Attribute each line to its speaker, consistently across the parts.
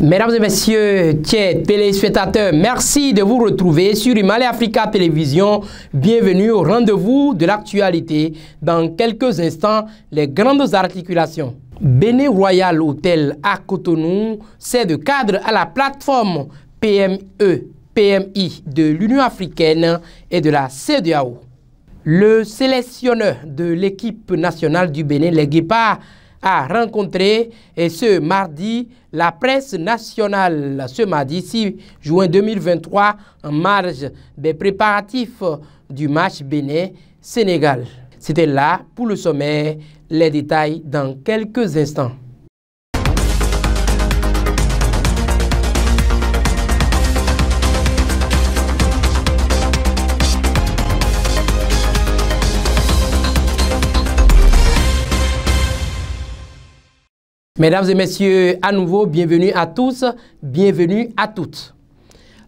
Speaker 1: Mesdames et messieurs, chers téléspectateurs, merci de vous retrouver sur Himalaya Africa Télévision. Bienvenue au rendez-vous de l'actualité. Dans quelques instants, les grandes articulations. Bénin Royal Hotel à Cotonou cède cadre à la plateforme PMI de l'Union africaine et de la CEDEAO. Le sélectionneur de l'équipe nationale du Bénin, les Guépards, a rencontré ce mardi la presse nationale, ce mardi 6 juin 2023, en marge des préparatifs du match Bénin-Sénégal. C'était là pour le sommet, les détails dans quelques instants. Mesdames et messieurs, à nouveau, bienvenue à tous, bienvenue à toutes.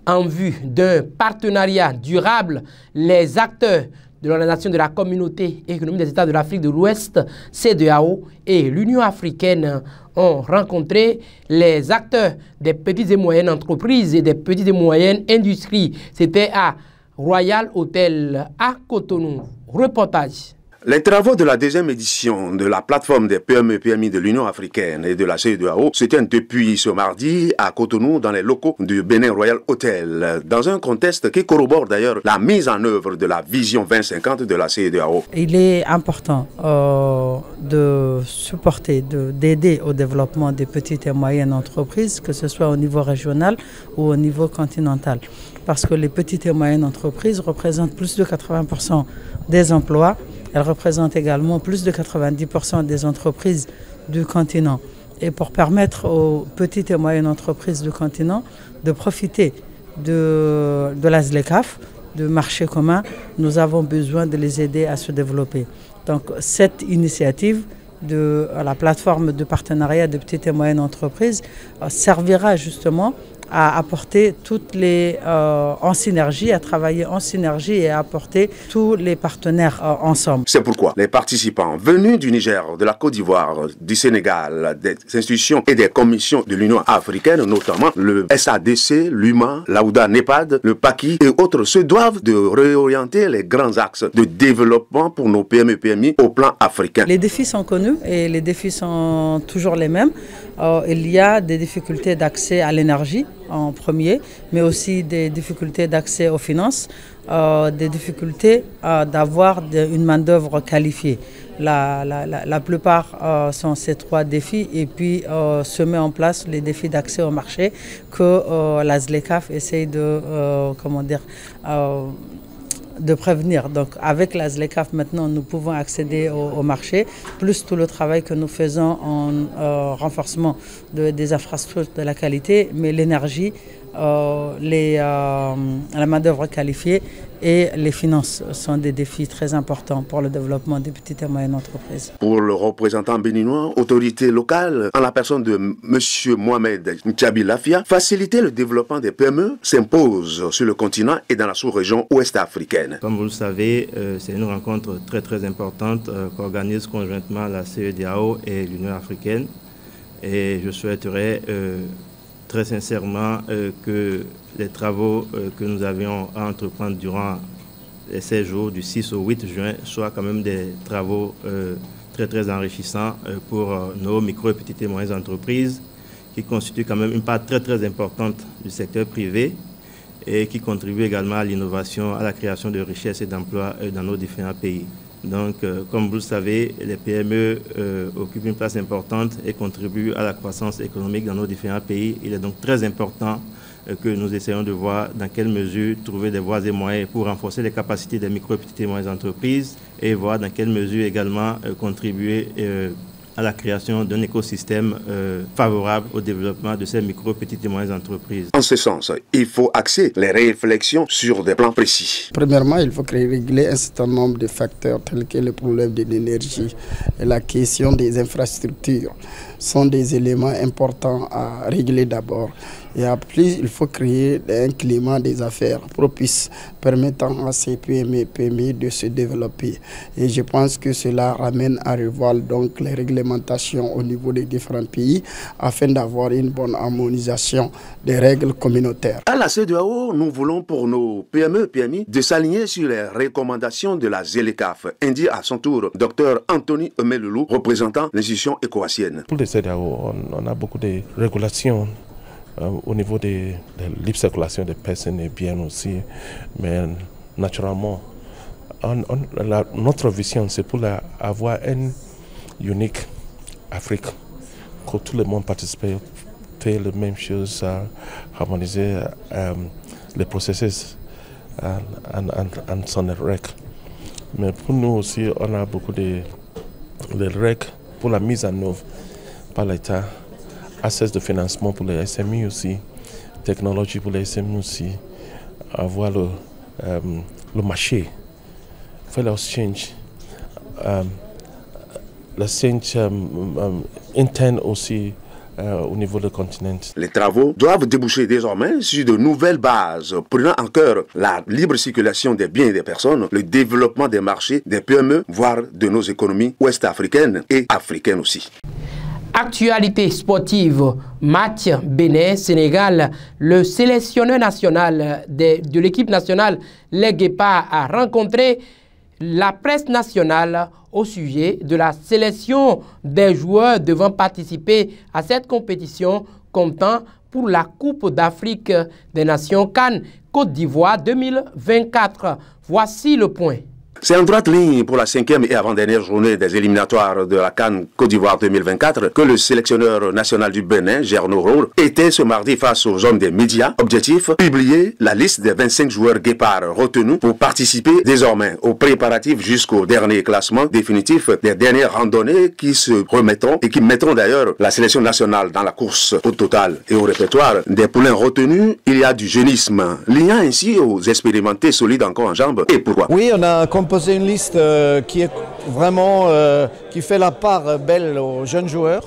Speaker 1: En vue d'un partenariat durable, les acteurs de l'Organisation de la Communauté économique des États de l'Afrique de l'Ouest, CEDEAO, et l'Union africaine ont rencontré les acteurs des petites et moyennes entreprises et des petites et moyennes industries. C'était à Royal Hotel à Cotonou. Reportage.
Speaker 2: Les travaux de la deuxième édition de la plateforme des PMI de l'Union africaine et de la CEDEAO se tiennent depuis ce mardi à Cotonou dans les locaux du Bénin Royal Hotel, dans un contexte qui corrobore d'ailleurs la mise en œuvre de la vision 2050 de la CEDEAO.
Speaker 3: Il est important de supporter, d'aider au développement des petites et moyennes entreprises, que ce soit au niveau régional ou au niveau continental. Parce que les petites et moyennes entreprises représentent plus de 80% des emplois. Elles représentent également plus de 90% des entreprises du continent. Et pour permettre aux petites et moyennes entreprises du continent de profiter de la ZLECAf, du marché commun, nous avons besoin de les aider à se développer. Donc cette initiative de la plateforme de partenariat de petites et moyennes entreprises servira justement à apporter toutes les en synergie, à travailler en synergie et à apporter tous les partenaires ensemble.
Speaker 2: C'est pourquoi les participants venus du Niger, de la Côte d'Ivoire, du Sénégal, des institutions et des commissions de l'Union africaine, notamment le SADC, l'UMA, l'AOUDA, NEPAD, le PACI et autres, se doivent de réorienter les grands axes de développement pour nos PMI au plan africain.
Speaker 3: Les défis sont connus et les défis sont toujours les mêmes. Il y a des difficultés d'accès à l'énergie en premier, mais aussi des difficultés d'accès aux finances, des difficultés d'avoir une main-d'œuvre qualifiée. La plupart sont ces trois défis et puis se met en place les défis d'accès au marché que la ZLECAf essaye de prévenir. Donc avec la ZLECAf maintenant nous pouvons accéder au marché, plus tout le travail que nous faisons en renforcement des infrastructures de la qualité, mais l'énergie, la main-d'œuvre qualifiée et les finances sont des défis très importants pour le développement des petites et moyennes entreprises.
Speaker 2: Pour le représentant béninois, autorité locale, en la personne de M. Mohamed Ntchabi Lafia, faciliter le développement des PME s'impose sur le continent et dans la sous-région ouest africaine.
Speaker 4: Comme vous le savez, c'est une rencontre très importante qu'organise conjointement la CEDEAO et l'Union africaine. Et je souhaiterais très sincèrement que les travaux que nous avions à entreprendre durant les 16 jours du 6 au 8 juin soient quand même des travaux très enrichissants pour nos micro et petites et moyennes entreprises qui constituent quand même une part très importante du secteur privé et qui contribuent également à l'innovation, à la création de richesses et d'emplois dans nos différents pays. Donc, comme vous le savez, les PME occupent une place importante et contribuent à la croissance économique dans nos différents pays. Il est donc très important que nous essayons de voir dans quelle mesure trouver des voies et moyens pour renforcer les capacités des micro, petites et moyennes entreprises et voir dans quelle mesure également contribuer à la création d'un écosystème favorable au développement de ces micro, petites et moyennes entreprises.
Speaker 2: En ce sens, il faut axer les réflexions sur des plans précis.
Speaker 5: Premièrement, il faut régler un certain nombre de facteurs tels que le problème de l'énergie et la question des infrastructures. sont des éléments importants à régler d'abord. Et en plus, il faut créer un climat des affaires propice permettant à ces PME de se développer. Et je pense que cela ramène à revoir donc les réglementations au niveau des différents pays afin d'avoir une bonne harmonisation des règles communautaires.
Speaker 2: À la CEDEAO, nous voulons pour nos PME, PMI de s'aligner sur les recommandations de la ZLECAf, indique à son tour Dr Anthony Emeloulou, représentant l'institution écowassienne.
Speaker 6: Pour les CEDEAO, on a beaucoup de régulations au niveau de la libre circulation des personnes et biens aussi, mais naturellement, notre vision c'est pour avoir une unique Afrique, que tout le monde participe, fait les mêmes choses, harmoniser les processus en son règles. Mais pour nous aussi, on a beaucoup de règles pour la mise en œuvre par l'État. Accès de financement pour les SMI aussi, technologie pour les SMI aussi, avoir le marché, faire l'exchange, l'exchange interne aussi au niveau du continent.
Speaker 2: Les travaux doivent déboucher désormais sur de nouvelles bases, prenant en cœur la libre circulation des biens et des personnes, le développement des marchés, des PME, voire de nos économies ouest-africaines et africaines aussi.
Speaker 1: Actualité sportive, match Bénin-Sénégal, le sélectionneur national de l'équipe nationale, les Guépards, a rencontré la presse nationale au sujet de la sélection des joueurs devant participer à cette compétition comptant pour la Coupe d'Afrique des Nations CAN Côte d'Ivoire 2024. Voici le point.
Speaker 2: C'est en droite ligne pour la 5e et avant-dernière journée des éliminatoires de la CAN Côte d'Ivoire 2024 que le sélectionneur national du Bénin, Gerno Roure, était ce mardi face aux hommes des médias. Objectif, publier la liste des 25 joueurs guépards retenus pour participer désormais aux préparatifs jusqu'au dernier classement définitif des dernières randonnées qui se remettront et qui mettront d'ailleurs la sélection nationale dans la course au total et au répertoire. Des poulains retenus, il y a du jeunisme, liant ainsi aux expérimentés solides encore en jambes. Et pourquoi?
Speaker 7: Oui, on a composé une liste qui est vraiment qui fait la part belle aux jeunes joueurs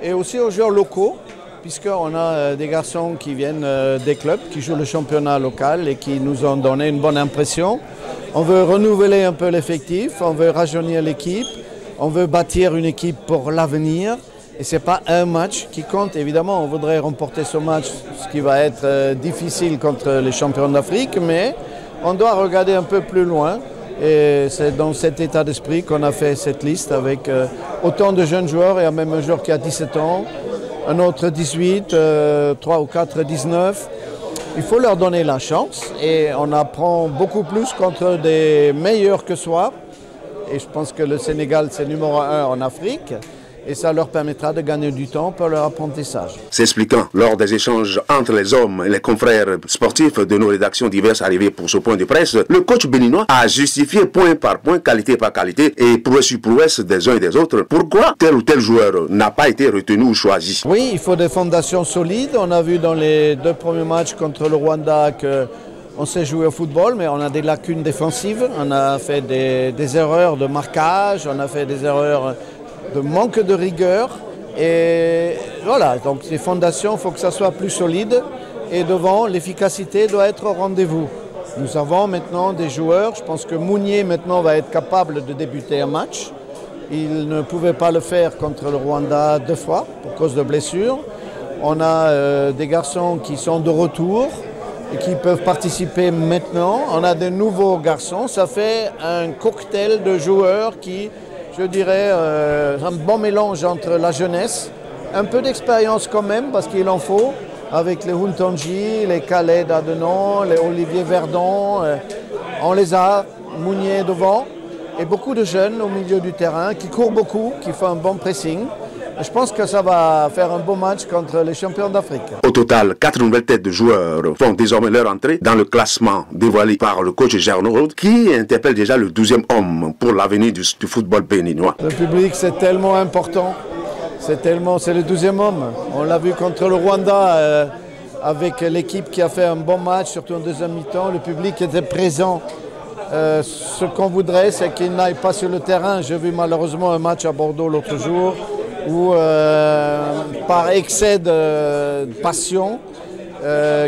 Speaker 7: et aussi aux joueurs locaux, puisqu'on a des garçons qui viennent des clubs, qui jouent le championnat local et qui nous ont donné une bonne impression. On veut renouveler un peu l'effectif, on veut rajeunir l'équipe, on veut bâtir une équipe pour l'avenir. Et ce n'est pas un match qui compte. Évidemment, on voudrait remporter ce match, ce qui va être difficile contre les champions d'Afrique, mais on doit regarder un peu plus loin. Et c'est dans cet état d'esprit qu'on a fait cette liste avec autant de jeunes joueurs et même un joueur qui a 17 ans, un autre 18, 3 ou 4 19. Il faut leur donner la chance et on apprend beaucoup plus contre des meilleurs que soi. Et je pense que le Sénégal, c'est numéro 1 en Afrique. Et ça leur permettra de gagner du temps pour leur apprentissage.
Speaker 2: S'expliquant lors des échanges entre les hommes et les confrères sportifs de nos rédactions diverses arrivées pour ce point de presse, le coach béninois a justifié point par point, qualité par qualité et prouesse sur prouesse des uns et des autres. Pourquoi tel ou tel joueur n'a pas été retenu ou choisi?
Speaker 7: Oui, il faut des fondations solides. On a vu dans les 2 premiers matchs contre le Rwanda qu'on sait jouer au football, mais on a des lacunes défensives. On a fait des erreurs de marquage, on a fait des erreurs de manque de rigueur et voilà, donc les fondations, il faut que ça soit plus solide et devant, l'efficacité doit être au rendez-vous. Nous avons maintenant des joueurs, je pense que Mounier maintenant va être capable de débuter un match. Il ne pouvait pas le faire contre le Rwanda 2 fois pour cause de blessures. On a des garçons qui sont de retour et qui peuvent participer maintenant. On a de nouveaux garçons, ça fait un cocktail de joueurs qui, je dirais, un bon mélange entre la jeunesse, un peu d'expérience quand même, parce qu'il en faut, avec les Huntonji, les Khaled Adenon, les Olivier Verdon, on les a, Mounier devant, et beaucoup de jeunes au milieu du terrain qui courent beaucoup, qui font un bon pressing. Je pense que ça va faire un beau match contre les champions d'Afrique.
Speaker 2: Au total, 4 nouvelles têtes de joueurs font désormais leur entrée dans le classement dévoilé par le coach Gerno Roure, qui interpelle déjà le 12e homme pour l'avenir du football béninois.
Speaker 7: Le public, c'est tellement important. C'est le 12e homme. On l'a vu contre le Rwanda avec l'équipe qui a fait un bon match, surtout en deuxième mi-temps. Le public était présent. Ce qu'on voudrait, c'est qu'il n'aille pas sur le terrain. J'ai vu malheureusement un match à Bordeaux l'autre jour où par excès de passion,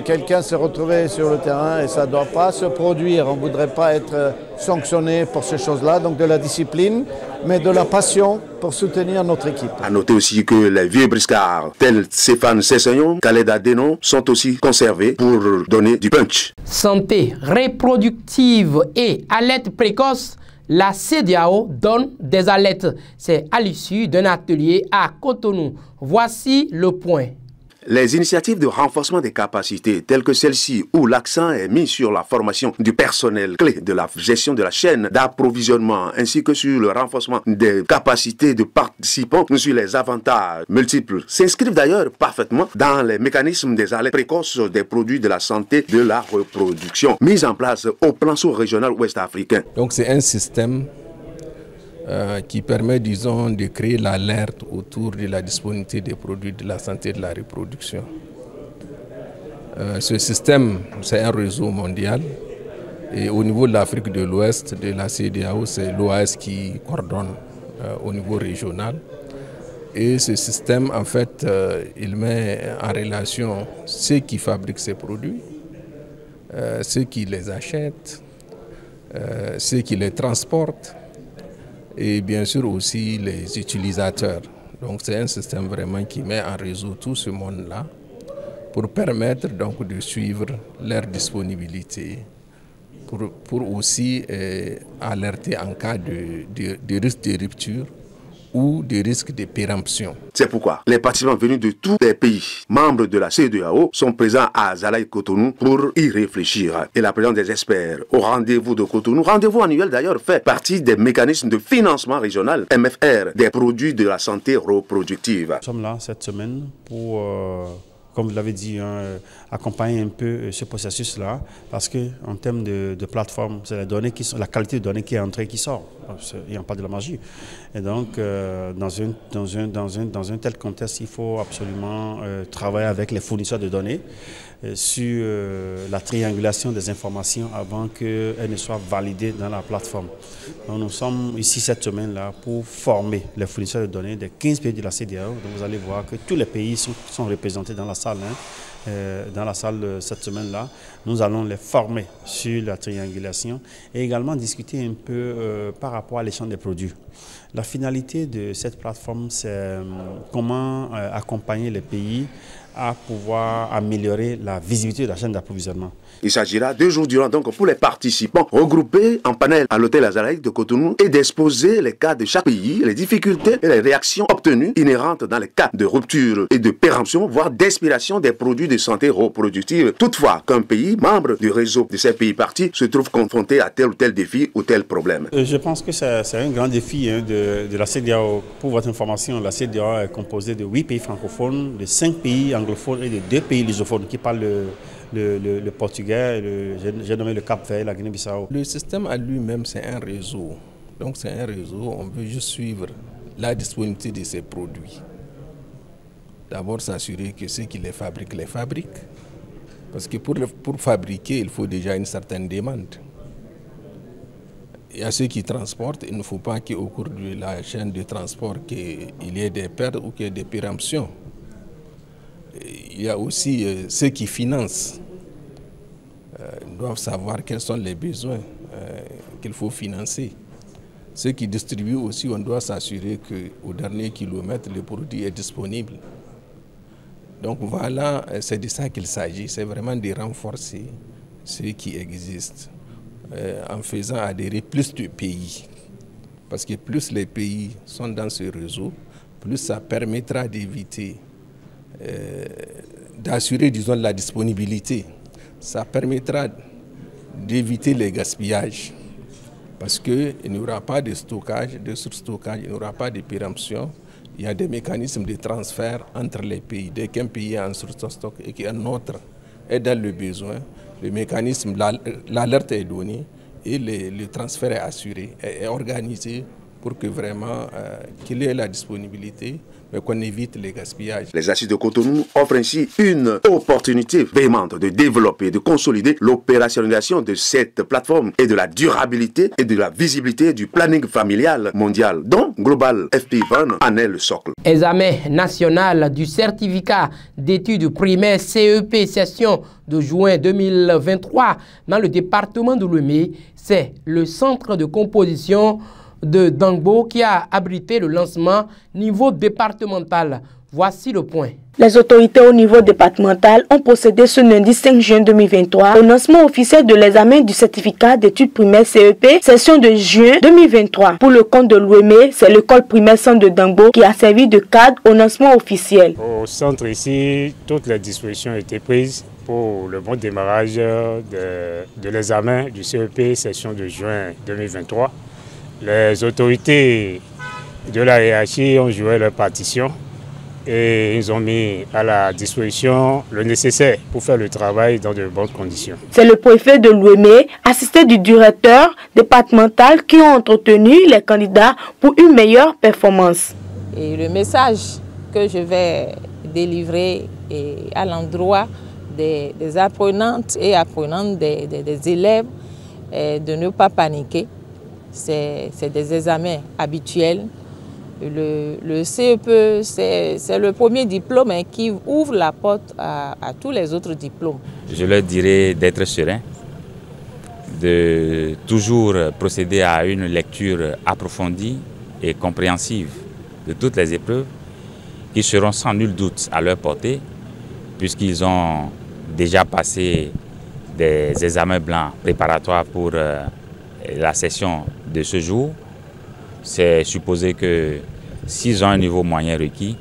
Speaker 7: quelqu'un s'est retrouvé sur le terrain et ça ne doit pas se produire. On ne voudrait pas être sanctionné pour ces choses-là, donc de la discipline, mais de la passion pour soutenir notre équipe.
Speaker 2: À noter aussi que les vieux briscards tels Stéphane Cessignon, Khaled Adeno sont aussi conservés pour donner du punch.
Speaker 1: Santé reproductive et alerte précoce, la CEDEAO donne des alertes. C'est à l'issue d'un atelier à Cotonou. Voici le point.
Speaker 2: Les initiatives de renforcement des capacités telles que celle-ci où l'accent est mis sur la formation du personnel clé de la gestion de la chaîne d'approvisionnement ainsi que sur le renforcement des capacités de participants sur les avantages multiples s'inscrivent d'ailleurs parfaitement dans les mécanismes des alertes précoces des produits de la santé de la reproduction mis en place au plan sous-régional ouest-africain.
Speaker 8: Donc c'est un système qui permet, disons, de créer l'alerte autour de la disponibilité des produits de la santé et de la reproduction. Ce système, c'est un réseau mondial et au niveau de l'Afrique de l'Ouest, de la CEDEAO, c'est l'OAS qui coordonne au niveau régional. Et ce système, en fait, il met en relation ceux qui fabriquent ces produits, ceux qui les achètent, ceux qui les transportent, et bien sûr aussi les utilisateurs. Donc c'est un système vraiment qui met en réseau tout ce monde-là pour permettre donc de suivre leur disponibilité, pour aussi alerter en cas de risque de rupture ou de risque de péremption.
Speaker 2: C'est pourquoi les participants venus de tous les pays membres de la CEDEAO sont présents à Zalaï Cotonou pour y réfléchir. Et la présence des experts au rendez-vous de Cotonou, rendez-vous annuel d'ailleurs, fait partie des mécanismes de financement régional MFR des produits de la santé reproductive.
Speaker 9: Nous sommes là cette semaine pour, comme vous l'avez dit, accompagner un peu ce processus-là, parce qu'en termes de plateforme, c'est la qualité de données qui est entrée et qui sort. Il n'y a pas de la magie. Et donc, dans un tel contexte, il faut absolument travailler avec les fournisseurs de données sur la triangulation des informations avant qu'elles ne soient validées dans la plateforme. Donc, nous sommes ici cette semaine-là pour former les fournisseurs de données des 15 pays de la CEDEAO. Donc, vous allez voir que tous les pays sont représentés dans la salle. Dans la salle cette semaine-là, nous allons les former sur la triangulation et également discuter un peu par rapport à l'échange des produits. La finalité de cette plateforme, c'est comment accompagner les pays à pouvoir améliorer la visibilité de la chaîne d'approvisionnement.
Speaker 2: Il s'agira 2 jours durant donc pour les participants regroupés en panel à l'hôtel Azalaï de Cotonou et d'exposer les cas de chaque pays, les difficultés et les réactions obtenues inhérentes dans les cas de rupture et de péremption, voire d'expiration des produits de santé reproductive. Toutefois, qu'un pays membre du réseau de ces pays partis se trouve confronté à tel ou tel défi ou tel problème.
Speaker 9: Je pense que c'est un grand défi de la CEDEAO. Pour votre information, la CEDEAO est composée de 8 pays francophones, de 5 pays anglophones et de 2 pays lusophones qui parlent le portugais, j'ai nommé le Cap-Vert, la Guinée-Bissau.
Speaker 8: Le système à lui-même, c'est un réseau. Donc c'est un réseau, on veut juste suivre la disponibilité de ces produits. D'abord s'assurer que ceux qui les fabriquent. Parce que pour fabriquer, il faut déjà une certaine demande. Et à ceux qui transportent, il ne faut pas qu'au cours de la chaîne de transport qu'il y ait des pertes ou qu'il y ait des péremptions. Il y a aussi ceux qui financent. Doivent savoir quels sont les besoins qu'il faut financer. Ceux qui distribuent aussi, on doit s'assurer qu'au dernier kilomètre, le produit est disponible. Donc voilà, c'est de ça qu'il s'agit. C'est vraiment de renforcer ceux qui existent en faisant adhérer plus de pays. Parce que plus les pays sont dans ce réseau, plus ça permettra d'éviter, d'assurer, disons, la disponibilité. Ça permettra d'éviter les gaspillages parce qu'il n'y aura pas de stockage, de surstockage, il n'y aura pas de péremption. Il y a des mécanismes de transfert entre les pays. Dès qu'un pays est en surstock et qu'un autre est dans le besoin, le mécanisme, l'alerte est donnée et le transfert est assuré, est organisé pour que vraiment qu'il y ait la disponibilité mais qu'on évite les gaspillages.
Speaker 2: Les assises de Cotonou offrent ainsi une opportunité véhémente de développer et de consolider l'opérationnalisation de cette plateforme et de la durabilité et de la visibilité du planning familial mondial, dont Global FP20 en est le socle.
Speaker 1: Examen national du certificat d'études primaires CEP session de juin 2023 dans le département de Lomé, c'est le centre de composition de Dangbo qui a abrité le lancement niveau départemental. Voici le point.
Speaker 10: Les autorités au niveau départemental ont procédé ce lundi 5 juin 2023 au lancement officiel de l'examen du certificat d'études primaires CEP, session de juin 2023. Pour le compte de l'Ouémé, c'est l'école primaire centre de Dangbo qui a servi de cadre au lancement officiel.
Speaker 11: Au centre ici, toutes les dispositions ont été prises pour le bon démarrage de l'examen du CEP, session de juin 2023. Les autorités de la hiérarchie ont joué leur partition et ils ont mis à la disposition le nécessaire pour faire le travail dans de bonnes conditions.
Speaker 10: C'est le préfet de l'Ouémé, assisté du directeur départemental, qui ont entretenu les candidats pour une meilleure performance.
Speaker 12: Et le message que je vais délivrer est à l'endroit des apprenantes et apprenants, des élèves, de ne pas paniquer. C'est des examens habituels. Le CEP, c'est le premier diplôme qui ouvre la porte à tous les autres diplômes.
Speaker 13: Je leur dirais d'être sereins, de toujours procéder à une lecture approfondie et compréhensive de toutes les épreuves qui seront sans nul doute à leur portée, puisqu'ils ont déjà passé des examens blancs préparatoires pour la session de ce jour. C'est supposé que s'ils ont un niveau moyen requis,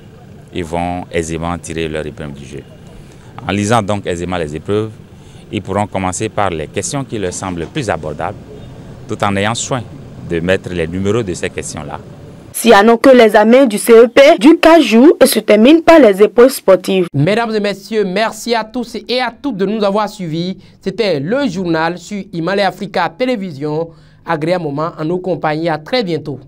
Speaker 13: ils vont aisément tirer leur épingle du jeu. En lisant donc aisément les épreuves, ils pourront commencer par les questions qui leur semblent plus abordables, tout en ayant soin de mettre les numéros de ces questions-là.
Speaker 10: Sinon que l'examen du CEP dure 4 jours et se termine par les épreuves sportives.
Speaker 1: Mesdames et messieurs, merci à tous et à toutes de nous avoir suivis. C'était le journal sur Himalaya Africa Télévision. Agréable moment en nos compagnies. À très bientôt.